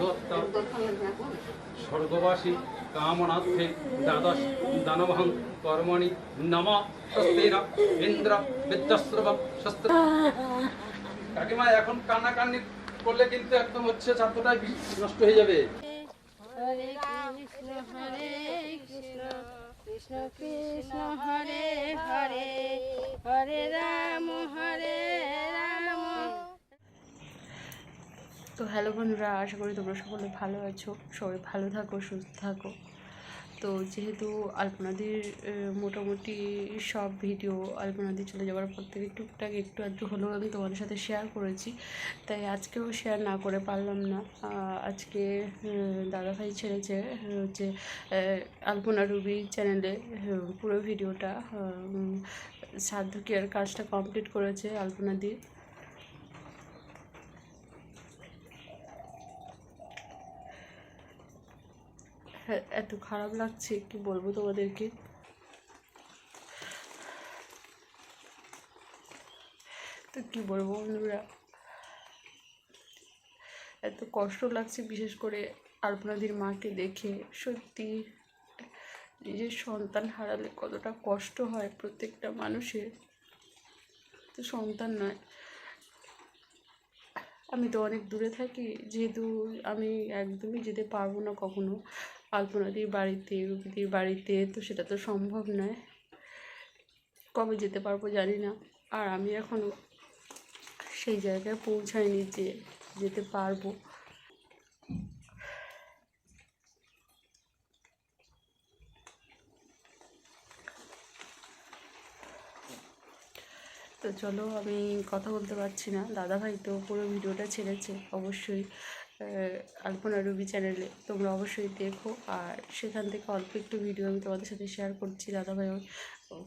প্রদত্ত স্বর্গবাসী কামনার্থে দ্বাদশ দানবহং কর্মণি নম স্বস্তির ইন্দ্র বিদ্যস্রবং শস্ত্র। কাকিমা এখন কান্নাকান্নি করলে কিন্তু একদম হচ্ছে ছাত্রটাই নষ্ট হয়ে যাবে। হরে কৃষ্ণ হরে কৃষ্ণ কৃষ্ণ কৃষ্ণ হরে হরে হরে রাম হরে রাম। তো হ্যালো বন্ধুরা, আশা করি তোমরা সকলে ভালো আছো, সবাই ভালো থাকো, সুস্থ থাকো। তো যেহেতু আলপনাদির মোটামুটি সব ভিডিও আলপনাদি চলে যাওয়ার পর থেকে টুকটাক একটু আধটু হলেও আমি তোমাদের সাথে শেয়ার করেছি, তাই আজকেও শেয়ার না করে পারলাম না। আজকে দাদাভাই ছেড়েছে হচ্ছে আলপনা রুবি চ্যানেলে পুরো ভিডিওটা শ্রাদ্ধ কেয়ার কাজটা কমপ্লিট করেছে আলপনাদি। এত খারাপ লাগছে কি বলবো তোমাদেরকে। তো কি বলবো বন্ধুরা, এত কষ্ট লাগছে বিশেষ করে আলপনাদির মাকে দেখে। সত্যি নিজের সন্তান হারালে কতটা কষ্ট হয় প্রত্যেকটা মানুষের। তো সন্তান নয়, আমি তো অনেক দূরে থাকি, যেহেতু আমি একদমই যেতে পারবো না কখনো আলপনাদির বাড়িতে, রুবিদির বাড়িতে, তো সেটা তো সম্ভব নয়। কবে যেতে পারবো জানি না, আর আমি এখনও সেই জায়গায় পৌঁছাইনি যে যেতে পারবো। তো চলো, আমি কথা বলতে পারছি না, দাদাভাই তো পুরো ভিডিওটা ছেড়েছে অবশ্যই আলপনা রুবি চ্যানেলে, তোমরা অবশ্যই দেখো। আর সেখান থেকে অল্প একটু ভিডিও আমি তোমাদের সাথে শেয়ার করছি। দাদাভাই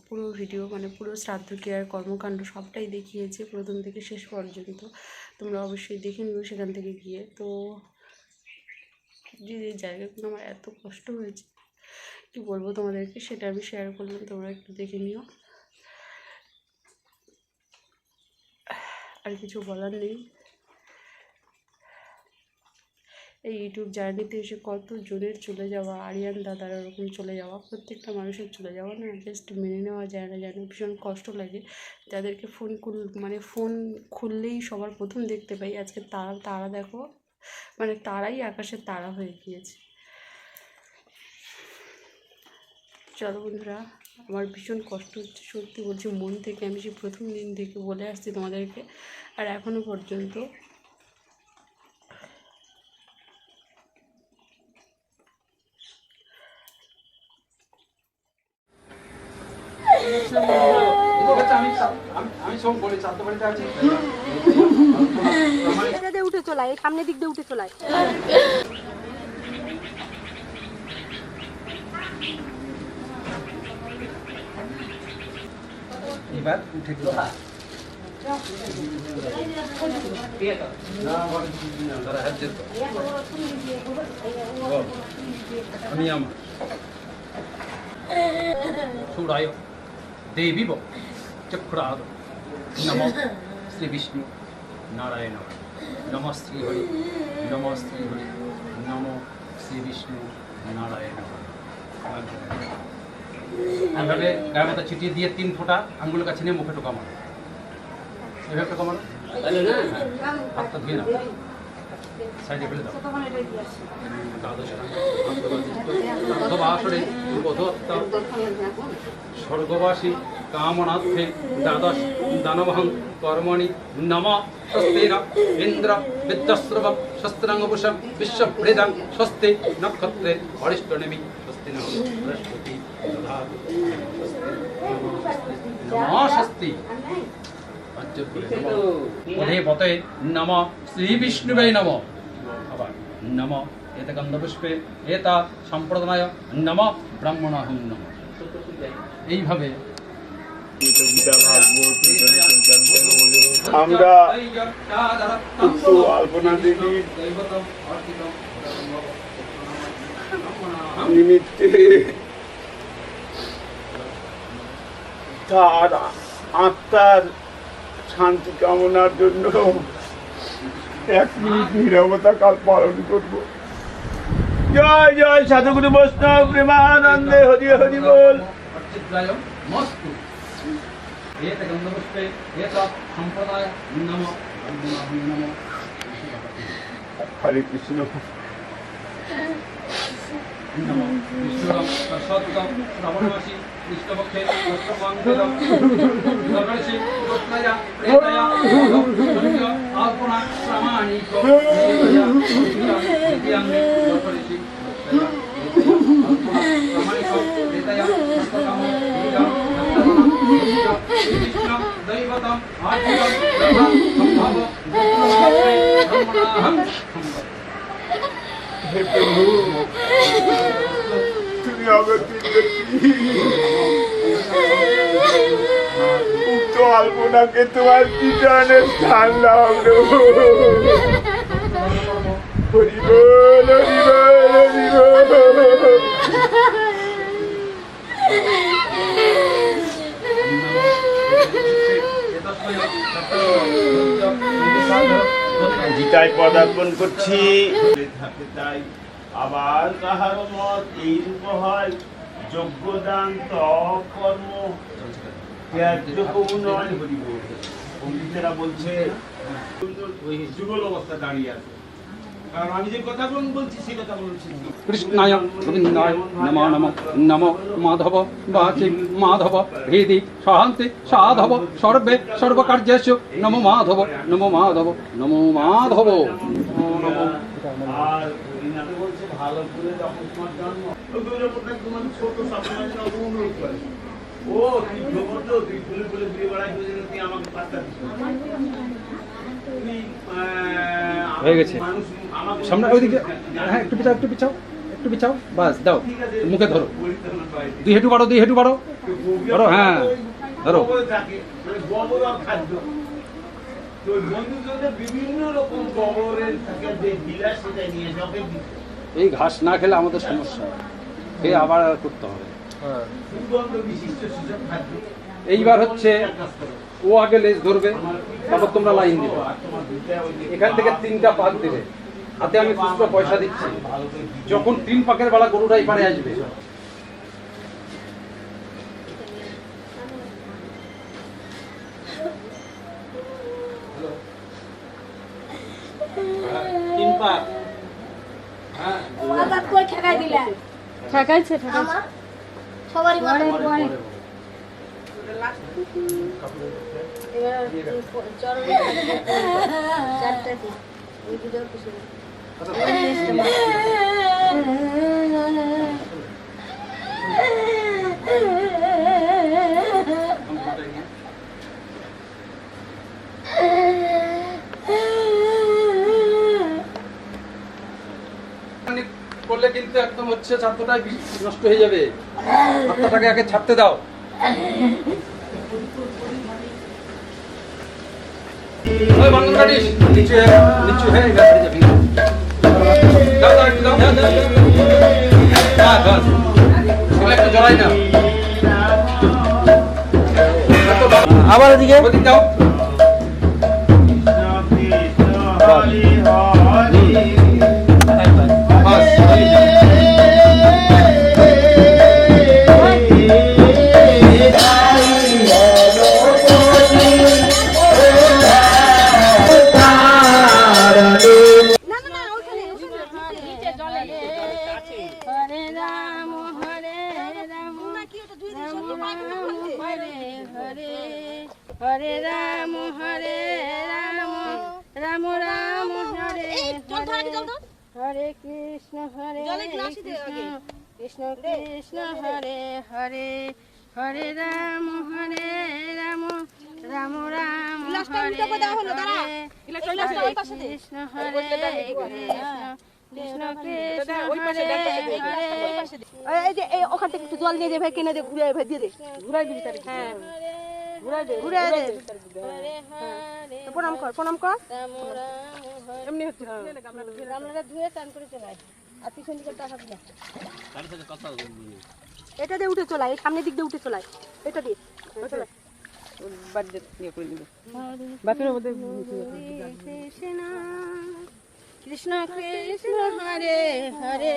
পুরো ভিডিও মানে পুরো শ্রাদ্ধ ক্রিয়ার কর্মকাণ্ড সবটাই দেখিয়েছে প্রথম থেকে শেষ পর্যন্ত, তোমরা অবশ্যই দেখে নিও সেখান থেকে গিয়ে। তো যে জায়গাগুলো আমার এত কষ্ট হয়েছে কি বলবো তোমাদেরকে, সেটা আমি শেয়ার করলাম, তোমরা একটু দেখে নিও। আর কিছু বলার নেই। এই ইউটিউব জার্নিতে এসে কত জনের চলে যাওয়া, আরিয়ান দাদার ওরকম চলে যাওয়া, প্রত্যেকটা মানুষের চলে যাওয়া না জাস্ট মেনে নেওয়া যায় না, যেন ভীষণ কষ্ট লাগে। যাদেরকে ফোন খুললেই সবার প্রথম দেখতে পাই, আজকে তারা দেখো মানে তারাই আকাশের তারা হয়ে গিয়েছে। চলো বন্ধুরা, আমার ভীষণ কষ্ট হচ্ছে, সত্যি বলছি মন থেকে। আমি সেই প্রথম দিন থেকে বলে আসছি তোমাদেরকে, আর এখনও পর্যন্ত উঠে চলায়, সামনের দিক দিয়ে উঠে চলায়। এবার উঠে আমি আমার সুরায় দেবী চক্ষুরাদ নম শ্রী বিষ্ণু নারায়ণ নম শ্রী হরি নম শ্রী হরি নম শ্রী বিষ্ণু নারায়ণ। এইভাবে গায়ের মতো ছিটিয়ে দিয়ে 3 ফোঁটা আঙ্গুলের কাছে নিয়ে মুখে টোকা মারো, এভাবে টোকা মারো, হাতটা ধুয়ে নাও, সাইডে ফেলে দাও। স্বর্গবাসী কামনার্থে দ্বাদশ দানবহং কর্মণি নম স্বস্তির ইন্দ্র বিদ্যস্রবং শস্ত্রাঙ্গভূষং বিশ্বপ্রেদাং স্বস্তি নক্ষত্রে অরিষ্টনেমি স্বস্তি নম বৃহস্পতি দধাতু স্বস্তি পদে পতে নম শ্রী বিষ্ণুবে নম। আবার নম এত গন্ধপুষ্পে এতা সম্প্রদায় নম ব্রাহ্মণাহং নম। এইভাবে আমরা একটু আলপনা দেবীর নিমিত্তে তার আত্মার শান্তি কামনার জন্য 1 মিনিট নীরবতা কাল পালন করবো। জয় জয় সাধুগুরু বৈষ্ণব প্রেমানন্দে হরি হরি বল। অর্চিদ্রায় মস্তু এতে গন্ধপুষ্পে এত সম্প্রদায় নম নম হরে কৃষ্ণ। বিষ্ণুরম সত্যম শ্রাবণমাসী কৃষ্ণপক্ষে অষ্টমাঙ্গলম গণেশী রত্নয়া প্রেতয়া সূর্য আল্পনা প্রামাণিক দ্বিতীয়াঙ্গে গণেশী রত্নয়া প্রামাণিক প্রেতয়া সত্যকাম দীর্ঘম কৃষ্ণ দৈবতম আর্থিকম সম্ভব ব্রহ্মণাহং সম্ভব। হে প্রভু, তুমি অগতির উক্ত আলপনাকে তোমার চরণে স্থান দাও প্রভু। হরি বল হরি বল হরি বল। গীতায় পদার্পণ করছি। তাই আবার কাহার মত এইরূপ হয়, যোগ্যদান তপ কর্ম ত্যায্য কবু নয়। পণ্ডিতেরা বলছে যুগল অবস্থা দাঁড়িয়ে আছে, কারণ আমি যে কথা বলছি সে কথা বলছি। কৃষ্ণায় গোবিন্দায় নমো নমো নমো মাধব বাচি মাধব হৃদি শান্তি সাধব সর্বে সর্বকার্যেষু নমো মাধব নমো মাধব নমো মাধব নমো। আর হরিনাথে বলছে ভালো করে যখন তোমার জন্ম তোমার ছোট সবসময় যেন অনুরোধ করে, ও তুই ভ্রমণ তুই ফুলে ফুলে ঘুরে বেড়াই, তুই আমাকে পাত্তা দিস না। তুমি হয়ে গেছে মানুষ আমাকে সামনে ওইদিকে, হ্যাঁ একটু পিছাও একটু পিছাও একটু পিছাও, বাস দাও মুখে ধরো, দুই হেঁটু বাড়ো দুই হেঁটু বাড়ো ধরো, হ্যাঁ ধরো। খাদ্য তো বন্ধুদের বিভিন্ন রকম গোবরের থেকে যে বিলাস সেটা নিয়ে যাবে। এই ঘাস না খেলে আমাদের সমস্যা, খেয়ে আবার করতে হবে। সুগন্ধ বিশিষ্ট সুযোগ খাদ্য। এইবার হচ্ছে ও আগে লেজ ধরবে, তারপর তোমরা লাইন দিবে। এখান থেকে 3টা পাক দেবে, হাতে আমি খুচরো পয়সা দিচ্ছি। যখন 3 পাকের বেলা গরুটা এখানে আসবে, ঠেকাইছে সবারই মাথা করলে কিন্তু একদম হচ্ছে ছাত্রটাই নষ্ট হয়ে যাবে। ছাত্রটাকে আগে ছাড়তে দাও। ওই বান্ধব কাটিস, নিচু হয়ে গাছে যাবি। দাও দাও একটু দাও, বাস এগুলো একটু জড়াই না। আবার ওদিকে ওদিক দাও। বাস হরে রাম হরে রাম হরে হরে হরে রাম হরে রাম রাম রাম হরে হরে কৃষ্ণ হরে কৃষ্ণ কৃষ্ণ কৃষ্ণ হরে হরে হরে রাম রাম রাম হরে হরে কৃষ্ণ হরে কৃষ্ণ কৃষ্ণ কৃষ্ণ হরে এই যে এই ওখান থেকে একটু জল নিয়ে দে ভাই, কিনে দে, ঘুরে ভাই দিয়ে দে, ঘুরাই দিবি তার। হ্যাঁ ঘুরে দে। প্রণাম কর প্রণাম কর। এমনি হচ্ছে আমরা ধুয়ে টান করে চলাই, আর পিছন দিকে টাকা দিলা এটা দিয়ে উঠে চলাই, এই সামনের দিক দিয়ে উঠে চলাই, এটা দিয়ে চলাই। বার্থডে ইয়ে করে নিবে বাপের মধ্যে কৃষ্ণ কৃষ্ণ কৃষ্ণ হরে হরে